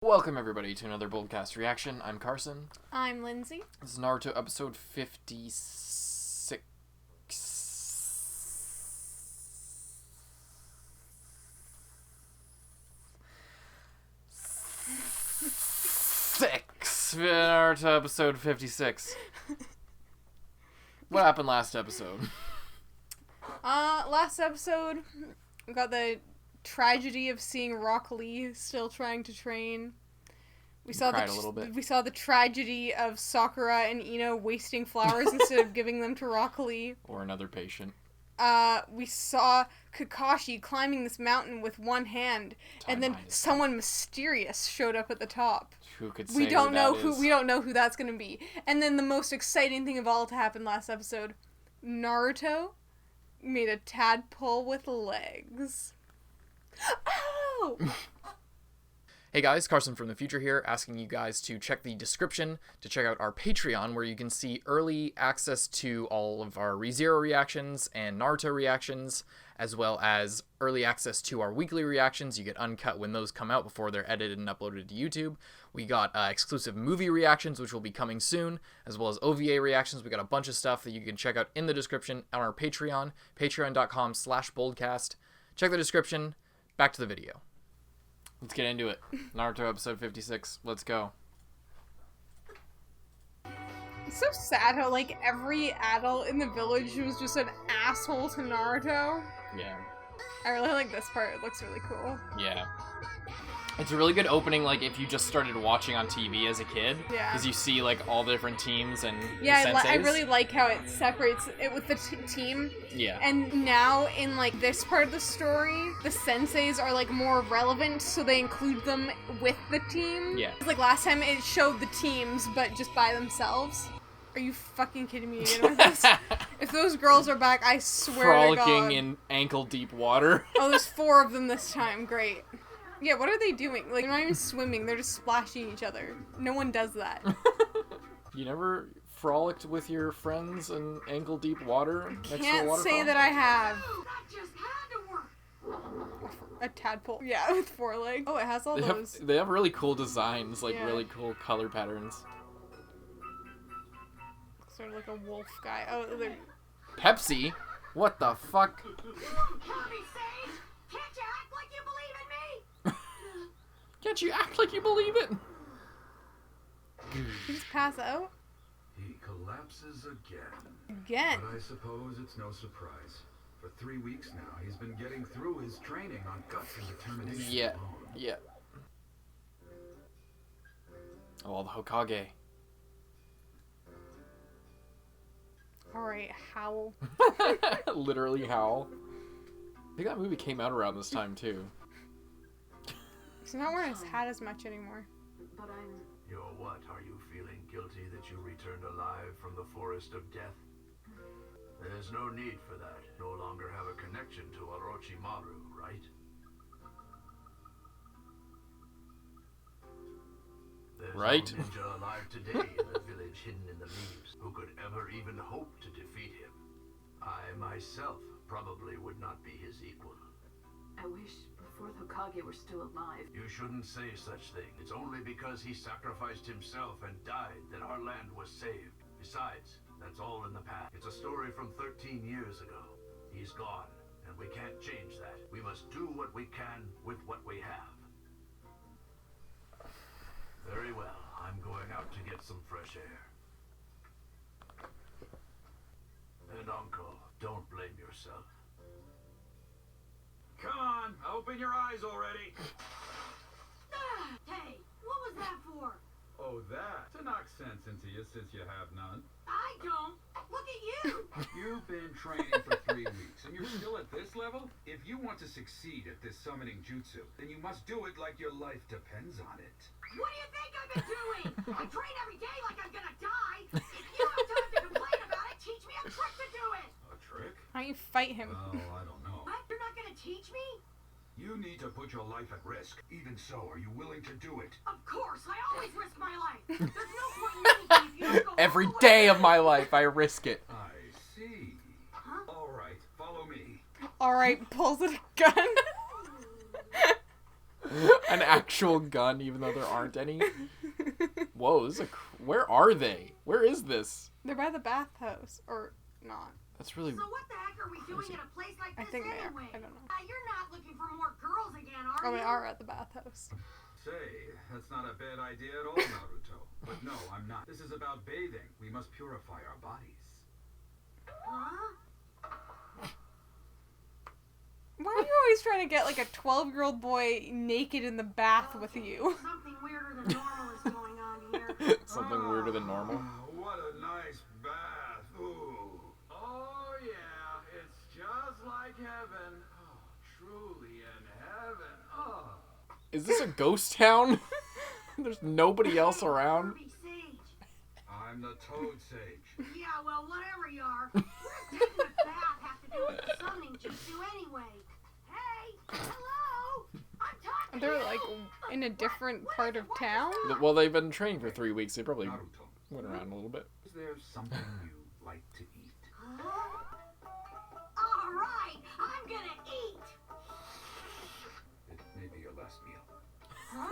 Welcome everybody to another Boldcast reaction. I'm Carson. I'm Lindsay. This is Naruto episode 56. Naruto episode 56. What happened last episode? Last episode, we got the tragedy of seeing Rock Lee still trying to train. We saw cried a little bit. We saw the tragedy of Sakura and Ino wasting flowers instead of giving them to Rock Lee. Or another patient. We saw Kakashi climbing this mountain with one hand, and then someone mysterious showed up at the top. Who could say we don't know who that is? We don't know who that's gonna be. And then the most exciting thing of all to happen last episode, Naruto made a tadpole with legs. Oh! Hey guys, Carson from the future here, asking you guys to check the description to check out our Patreon, where you can see early access to all of our ReZero reactions and Naruto reactions, as well as early access to our weekly reactions. You get uncut when those come out before they're edited and uploaded to YouTube. We got exclusive movie reactions, which will be coming soon, as well as OVA reactions. We got a bunch of stuff that you can check out in the description on our Patreon, patreon.com/boldcast. Check the description. Back to the video. Let's get into it. Naruto episode 56. Let's go. It's so sad how, like, every adult in the village was just an asshole to Naruto. Yeah. I really like this part. It looks really cool. Yeah. It's a really good opening, like, if you just started watching on TV as a kid. Yeah. Because you see, like, all the different teams and yeah, the senseis. I really like how it separates it with the team. Yeah. And now, in, like, this part of the story, the senseis are, like, more relevant, so they include them with the team. Yeah. Like, last time it showed the teams, but just by themselves. Are you fucking kidding me again with this? If those girls are back, I swear to God. Frolicking in ankle-deep water. Oh, there's 4 of them this time. Great. Yeah, what are they doing? Like, they're not even swimming. They're just splashing each other. No one does that. You never frolicked with your friends in ankle-deep water next to a Can't waterfall? say that I have. That just had to work. A tadpole. Yeah, with 4 legs. Oh, it has all those. They have really cool designs, like Yeah. really cool color patterns. Sort of like a wolf guy. Oh, they're... Pepsi? What the fuck? Tommy Sage, can't you act like you believe in me? Can't you act like you believe it? Did he just pass out? He collapses again. Again. But I suppose it's no surprise. For 3 weeks now, he's been getting through his training on guts and determination Yeah, alone. yeah. Oh, the Hokage. Alright, howl. Literally howl. I think that movie came out around this time too. He's not wearing his hat as much anymore. But I'm... You're what? Are you feeling guilty that you returned alive from the forest of death? There's no need for that. No longer have a connection to Orochimaru, right? There's Right. no ninja alive today in the village hidden in the leaves who could ever even hope to defeat him. I myself probably would not be his equal. I wish before the Kage were still alive. You shouldn't say such thing. It's only because he sacrificed himself and died that our land was saved. Besides, that's all in the past. It's a story from 13 years ago. He's gone, and we can't change that. We must do what we can with what we have. Very well. I'm going out to get some fresh air. And Uncle, don't blame yourself. Come on, open your eyes already. Hey, what was that for? Oh, that? To knock sense into you since you have none. I don't. Look at you. You've been training for 3 weeks, and you're still at this level? If you want to succeed at this summoning jutsu, then you must do it like your life depends on it. What do you think I've been doing? I train every day like I'm gonna die. If you have time to complain about it, teach me a trick to do it. A trick? Why don't you fight him? Oh, I don't know. What? You're not gonna teach me? You need to put your life at risk. Even so, are you willing to do it? Of course, I always risk my life. There's no point in anything if you don't go Every all the way. day of my life, I risk it. I see. Huh? All right, follow me. Alright, pulls a gun. An actual gun, even though there aren't any. Whoa, this is where are they? Where is this? They're by the bathhouse, or not. That's really... So what the heck are we doing at a place like I this think they are. anyway? I don't know. You're not looking for more girls again, are Oh, you? they are at the bathhouse. Say, that's not a bad idea at all, Naruto. But no, I'm not. This is about bathing. We must purify our bodies. Huh? Why are you always trying to get like a 12-year-old boy naked in the bath with you? Something weirder than normal is going on here. Something weirder than normal. Oh, what a nice bath. Ooh. Oh, yeah. It's just like heaven. Oh, truly in heaven. Oh. Is this a ghost town? There's nobody else around. Kirby Sage. I'm the Toad Sage. Yeah, well, whatever you are. What does taking a bath have to do with the summoning jutsu anyway? Hey, hello? I'm talking They're to like you. in a different part of town? Well, they've been training for 3 weeks. They probably Naruto, went around a little bit. is there something you like to eat? All right, I'm gonna eat. It may be your last meal. Huh?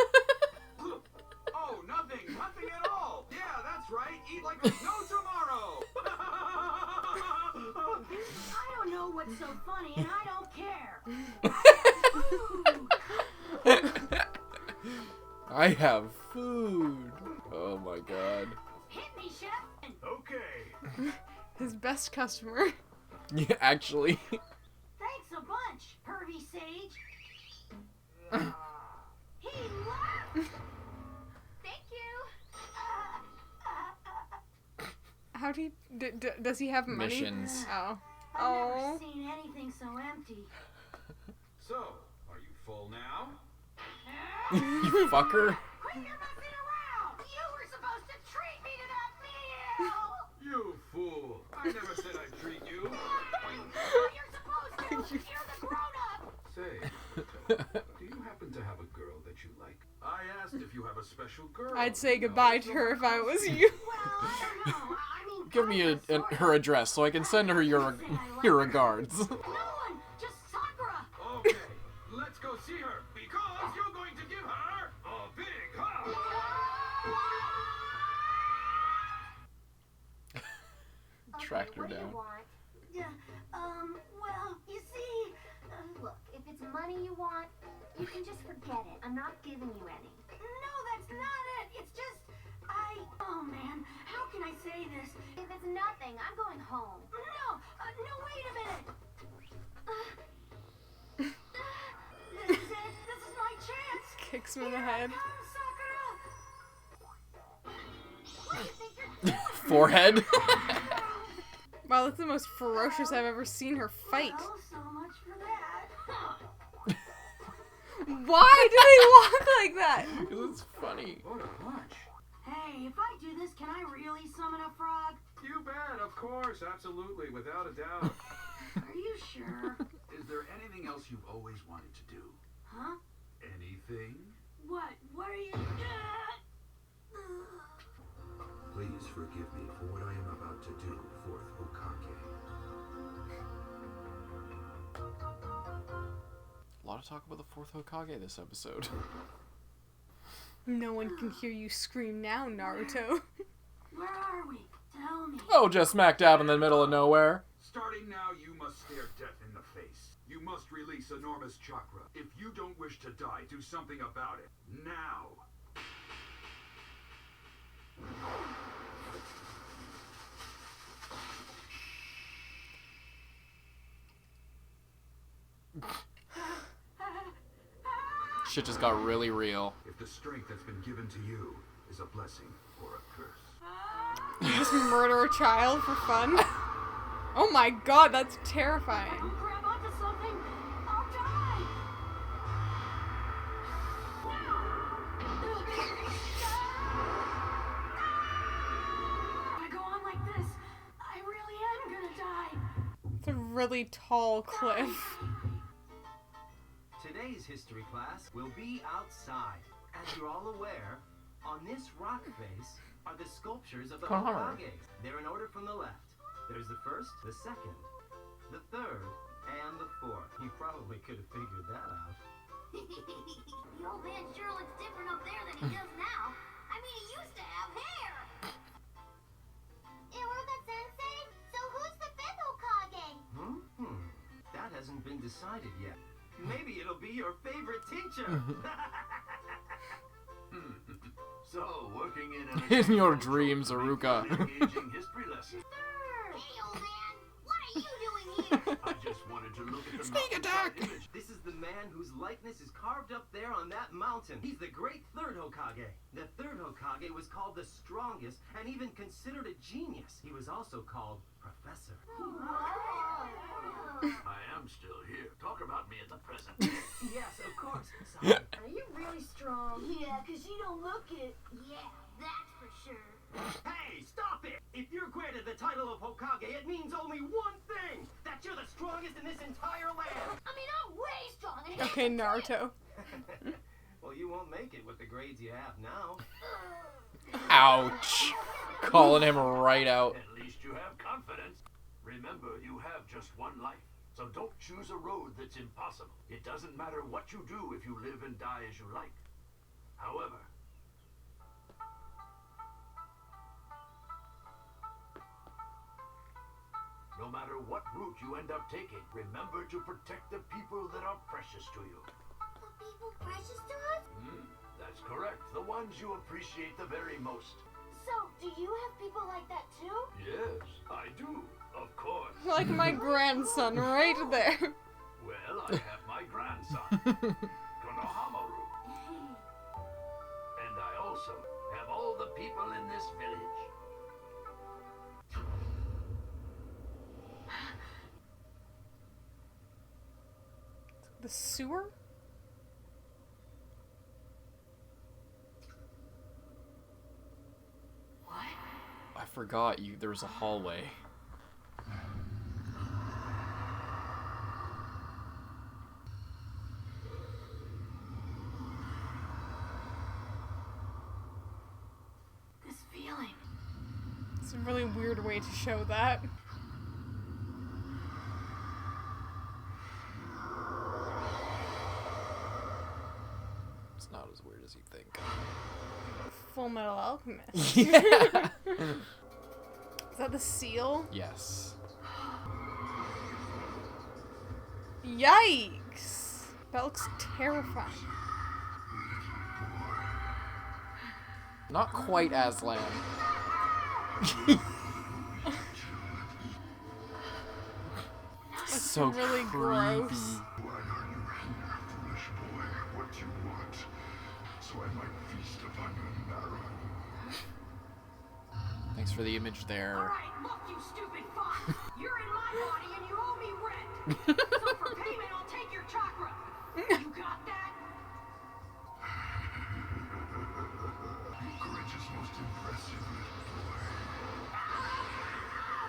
Oh, nothing at all. Yeah, that's right. Eat like there's no tomorrow. I don't know what's so funny, and I don't care. Ooh. I have food. Oh my god. Hit me, chef. Okay. His best customer. Yeah, actually. Thanks a bunch, Pervy Sage. He left. Thank you. How do you... does he have money? Missions. Oh. I've Oh. never seen anything so empty. So, are you full now? You fucker. Quit your messing around! You were supposed to treat me to that meal! You fool. I never said I'd treat you. You're supposed to! You're the grown-up! Say, do you happen to have a girl that you like? I asked if you have a special girl. I'd say No, goodbye so to her if I I'm was asking. you. Well, I don't know. I mean, Give me kinda, sorta. her address so I can send her your regards. No one! Just Sakura! Okay, let's go see her because you're going to give her a big hug. Tracked her What do down. you want? Yeah, well, you see... Look, if it's money you want, you can just forget it. I'm not giving you any. No, that's not it. It's just... Oh, man. How can I say this? If it's nothing, I'm going home. No, wait a minute. This is it. This is my chance. Kicks him in the head. Come, Sakura. What do you think you're doing? Forehead. Wow, that's the most ferocious I've ever seen her fight. Well, so much for that. Why do they walk like that? Because it's funny. What a punch. Hey, if I do this, can I really summon a frog? You bet, of course, absolutely, without a doubt. Are you sure? Is there anything else you've always wanted to do? Huh? Anything? What? What are you... Please forgive me for what I am about to do, Fourth Hokage. A lot of talk about the fourth Hokage this episode. No one can hear you scream now, Naruto. Where are we? Tell me. Oh, just smack dab in the middle of nowhere. Starting now, you must stare death in the face. You must release enormous chakra. If you don't wish to die, do something about it. Now. Shit just got really real. If the strength that's been given to you is a blessing or a curse. You just murder a child for fun? Oh my god, that's terrifying. Don't grab onto something. I'll die. If I go on like this, I really am gonna die. It's a really tall cliff. Today's history class will be outside. As you're all aware, on this rock face are the sculptures of the Konohamaru. Hokages. They're in order from the left. There's the first, the second, the third, and the fourth. You probably could have figured that out. The old man sure looks different up there than he does now. I mean, he used to have hair. Iruka-sensei, so who's the fifth Hokage? That hasn't been decided yet. Maybe it'll be your favorite teacher. So, working in In your dreams, Aruka. Engaging history lesson. Hey, old man, what are you doing here? I just wanted to look at the Sneak attack! mountainside image. This is the man whose likeness is carved up there on that mountain. He's the great third Hokage. The third Hokage was called the strongest and even considered a genius. He was also called Professor. I am still here. Talk about me in the present. Yes, of course. So, Are you really strong? Yeah, 'cause you don't look it. Yeah, that's for sure. hey, stop it! If you're granted the title of Hokage, it means only one thing: that you're the strongest in this entire land. I mean, I'm way stronger. Okay, Naruto. Well, you won't make it with the grades you have now. Ouch. Calling him right out. At least you have confidence. Remember, you have just one life. So don't choose a road that's impossible. It doesn't matter what you do if you live and die as you like. However, no matter what route you end up taking, remember to protect the people that are precious to you. The people precious to us? That's correct. The ones you appreciate the very most. So, do you have people like that too? Yes, I do. Of course. Like my grandson right there. Well, I have my grandson, Konohamaru. And I also have all the people in this village. The sewer? I forgot there was a hallway. This feeling. It's a really weird way to show that. It's not as weird as you think. Full Metal Alchemist. Yeah. Is that the seal? Yes. Yikes! That looks terrifying. Not quite Aslan. That's So really creepy. gross. Why are you here, foolish boy? What do you want? So I might feast upon your marrow. Thanks for the image there. Alright, look, you stupid fox. You're in my body and you owe me rent. So for payment, I'll take your chakra. You got that? Your courage is most impressive, little boy.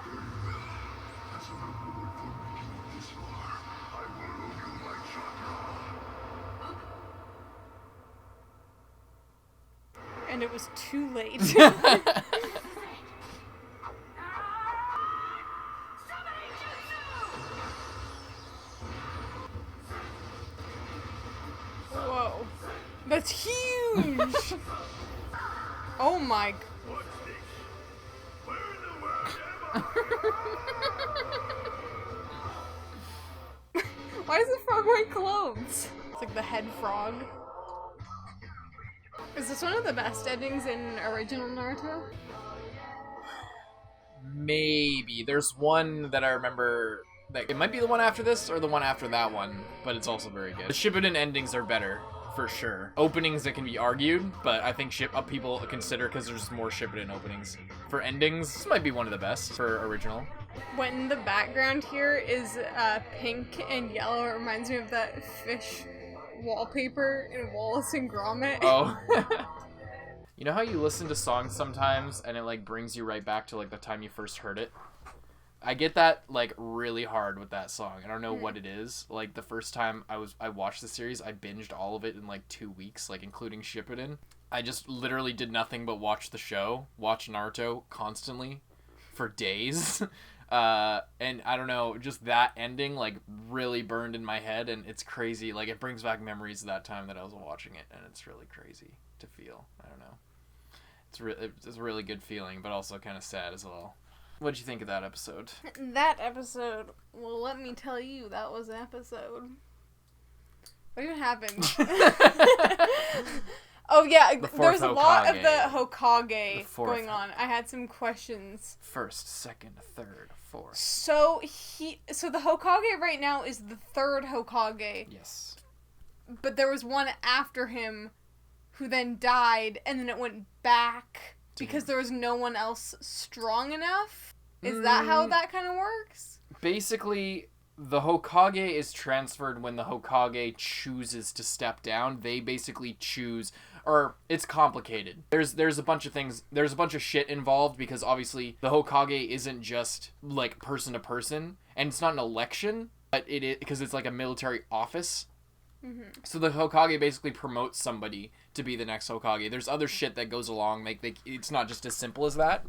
Very well. As a reward for making it this far, I will owe you my chakra. And it was too late. Whoa. That's huge! Oh my... What's this? Where in the world am I? Why does the frog wear clothes? It's like the head frog. Is this one of the best endings in original Naruto? Maybe. There's one that I remember. That it might be the one after this or the one after that one, but it's also very good. The Shippuden endings are better, for sure. Openings that can be argued, but I think people consider because there's more Shippuden openings. For endings, this might be one of the best for original. When the background here is pink and yellow, it reminds me of that fish wallpaper in Wallace and Gromit. Oh. You know how you listen to songs sometimes and it like brings you right back to like the time you first heard it? I get that like really hard with that song. I don't know what it is. Like the first time I watched the series, I binged all of it in like 2 weeks, like including Shippuden. I just literally did nothing but watch the show, watch Naruto constantly for days. And I don't know, just that ending like really burned in my head, and it's crazy. Like it brings back memories of that time that I was watching it, and it's really crazy to feel. I don't know. It's a really good feeling, but also kind of sad as well. What did you think of that episode? That episode, well, let me tell you, that was an episode. What even happened? Oh yeah, there was a lot of the Hokage going on. I had some questions. First, second, third, fourth. So the Hokage right now is the third Hokage. Yes. But there was one after him who then died, and then it went back because there was no one else strong enough. Is that how that kind of works? Basically, the Hokage is transferred when the Hokage chooses to step down. They basically choose, or it's complicated. There's a bunch of things, there's a bunch of shit involved because obviously the Hokage isn't just like person to person, and it's not an election, but it is because it's like a military office. Mm-hmm. So the Hokage basically promotes somebody to be the next Hokage. There's other shit that goes along. It's not just as simple as that.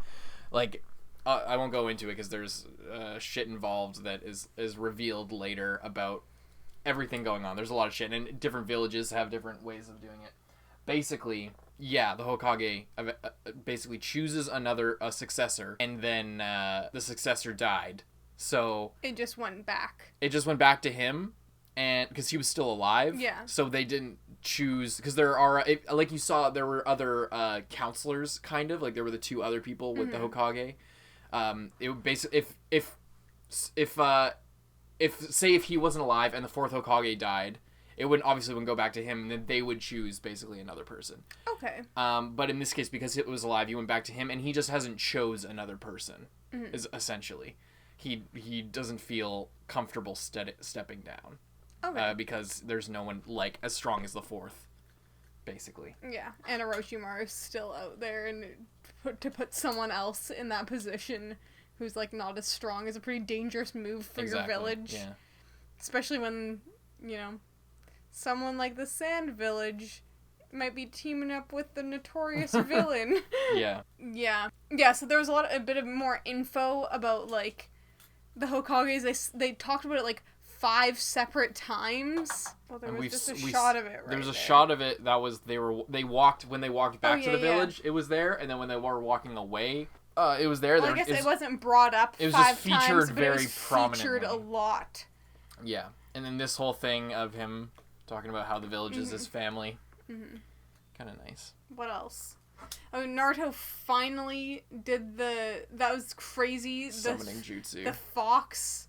Like, I won't go into it because there's shit involved that is revealed later about everything going on. There's a lot of shit, and different villages have different ways of doing it. Basically, yeah, the Hokage basically chooses a successor, and then the successor died. So it just went back. It just went back to him. And because he was still alive, yeah. So they didn't choose because there are like you saw there were other counselors, kind of like there were the two other people with the Hokage. It would basically if say if he wasn't alive and the fourth Hokage died, it wouldn't go back to him, and then they would choose basically another person. Okay. But in this case, because it was alive, he went back to him, and he just hasn't chose another person. Is essentially, he doesn't feel comfortable stepping down. Okay. Because there's no one like as strong as the fourth, basically. Yeah, and Orochimaru is still out there, and to put someone else in that position who's like not as strong is a pretty dangerous move for your village. Yeah. Especially when, someone like the Sand Village might be teaming up with the notorious villain. Yeah. Yeah. Yeah, so there was a bit of more info about like the Hokages. They talked about it like 5 separate times. Well, there was just a shot of it right there was a there. shot of it that was they walked back to the village. Yeah. It was there, and then when they were walking away, it was there. Well, I guess it wasn't brought up. It was 5 just featured times, very but it was prominently. Featured a lot. Yeah, and then this whole thing of him talking about how the village is his family. Kind of nice. What else? Oh, Naruto finally did that was crazy. Summoning jutsu. The fox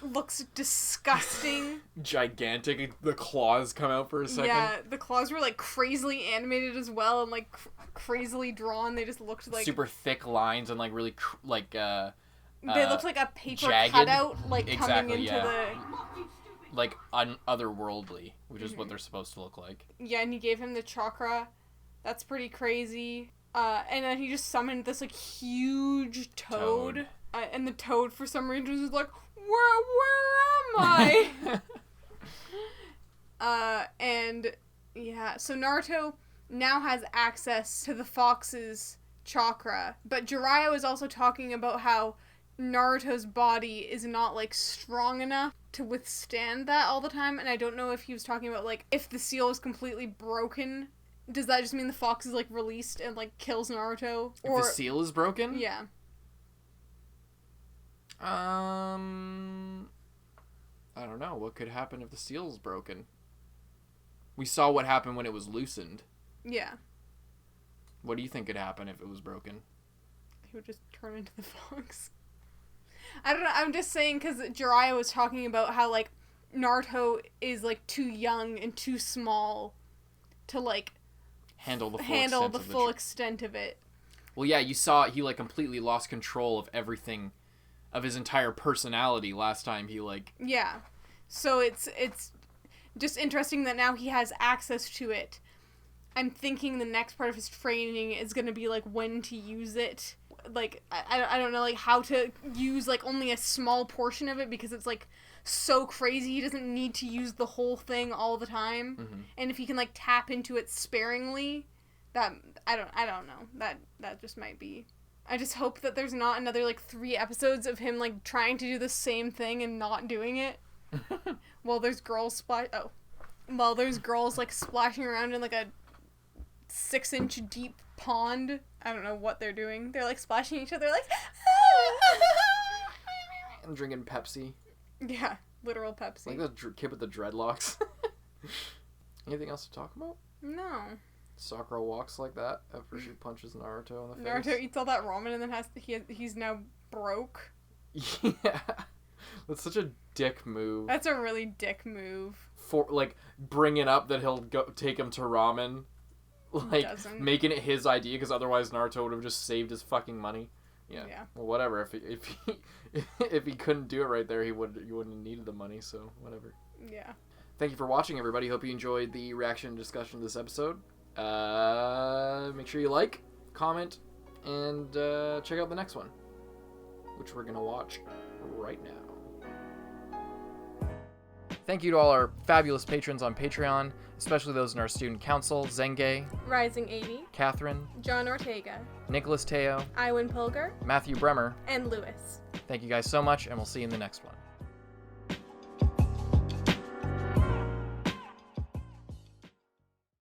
looks disgusting. Gigantic. The claws come out for a second. Yeah, the claws were like crazily animated as well, and like crazily drawn. They just looked like super thick lines and like really they looked like a paper jagged. cutout, like coming into yeah. the like otherworldly, which is what they're supposed to look like. Yeah, and he gave him the chakra. That's pretty crazy. And then he just summoned this like huge toad. And the toad for some reason was like, where am I? And yeah, so Naruto now has access to the fox's chakra, but Jiraiya was also talking about how Naruto's body is not like strong enough to withstand that all the time, and I don't know if he was talking about like if the seal is completely broken, does that just mean the fox is like released and like kills Naruto? Or if the seal is broken? Yeah. I don't know. What could happen if the seal is broken? We saw what happened when it was loosened. Yeah. What do you think could happen if it was broken? He would just turn into the fox. I don't know. I'm just saying because Jiraiya was talking about how like Naruto is like too young and too small to like handle the full extent of it. Well, yeah, you saw he like completely lost control of everything, of his entire personality last time he like. Yeah, so it's just interesting that now he has access to it. I'm thinking the next part of his training is gonna be like when to use it. Like I don't know like how to use like only a small portion of it because it's like so crazy he doesn't need to use the whole thing all the time. And if he can like tap into it sparingly, that I don't know, that just might be I just hope that there's not another, like, 3 episodes of him, like, trying to do the same thing and not doing it. While there's girls like, splashing around in, like, a 6-inch deep pond. I don't know what they're doing. They're, like, splashing each other, like... And drinking Pepsi. Yeah, literal Pepsi. Like the kid with the dreadlocks. Anything else to talk about? No. Sakura walks like that after she punches Naruto in the face. Naruto eats all that ramen and then he's now broke. Yeah. That's such a dick move. That's a really dick move. For, like, bringing up that he'll go take him to ramen. Like, making it his idea, because otherwise Naruto would have just saved his fucking money. Yeah. Well, whatever. If he couldn't do it right there, he wouldn't have needed the money. So whatever. Yeah. Thank you for watching, everybody. Hope you enjoyed the reaction and discussion of this episode. Make sure you like, comment, and check out the next one, which we're gonna watch right now. Thank you to all our fabulous patrons on Patreon, especially those in our student council: Zenge, Rising 80, Catherine, John Ortega, Nicholas Teo, Iwan Pilger, Matthew Bremer, and Lewis. Thank you guys so much, and we'll see you in the next one.